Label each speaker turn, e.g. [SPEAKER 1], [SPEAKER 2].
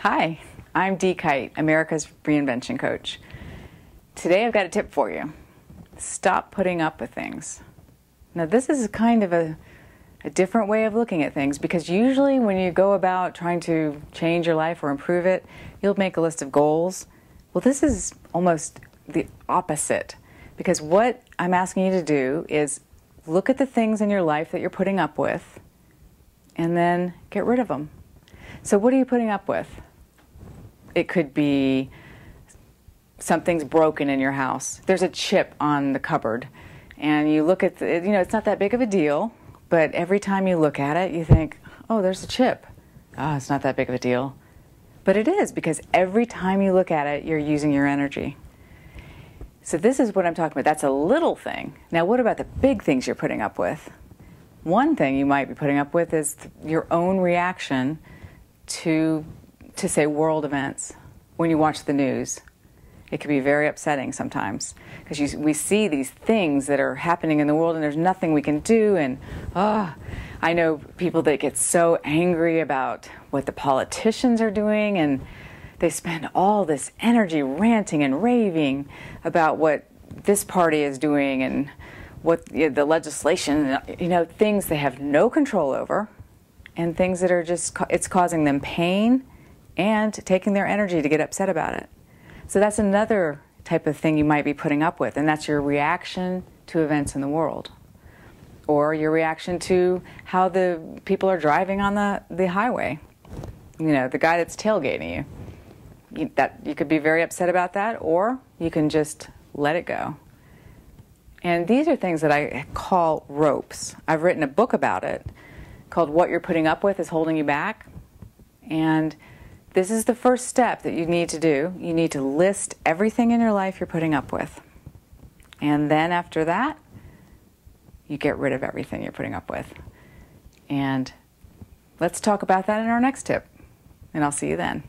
[SPEAKER 1] Hi, I'm Dee Kite, America's Reinvention Coach. Today I've got a tip for you. Stop putting up with things. Now this is kind of a different way of looking at things, because usually when you go about trying to change your life or improve it, you'll make a list of goals. Well, this is almost the opposite, because what I'm asking you to do is look at the things in your life that you're putting up with and then get rid of them. So what are you putting up with? It could be something's broken in your house. There's a chip on the cupboard, and you look at the, it's not that big of a deal, but every time you look at it, you think, oh, there's a chip. Oh, it's not that big of a deal. But it is, because every time you look at it, you're using your energy. So this is what I'm talking about. That's a little thing. Now, what about the big things you're putting up with? One thing you might be putting up with is your own reaction to say, world events. When you watch the news, it can be very upsetting sometimes, because we see these things that are happening in the world and there's nothing we can do. And I know people that get so angry about what the politicians are doing, and they spend all this energy ranting and raving about what this party is doing and what the legislation, things they have no control over, and things that are just, it's causing them pain and taking their energy to get upset about it. So that's another type of thing you might be putting up with, and that's your reaction to events in the world. Or your reaction to how the people are driving on the highway. The guy that's tailgating you. You could be very upset about that, or you can just let it go. And these are things that I call ropes. I've written a book about it called What You're Putting Up With is Holding You Back. And this is the first step that you need to do. You need to list everything in your life you're putting up with. And then after that, you get rid of everything you're putting up with. And let's talk about that in our next tip. And I'll see you then.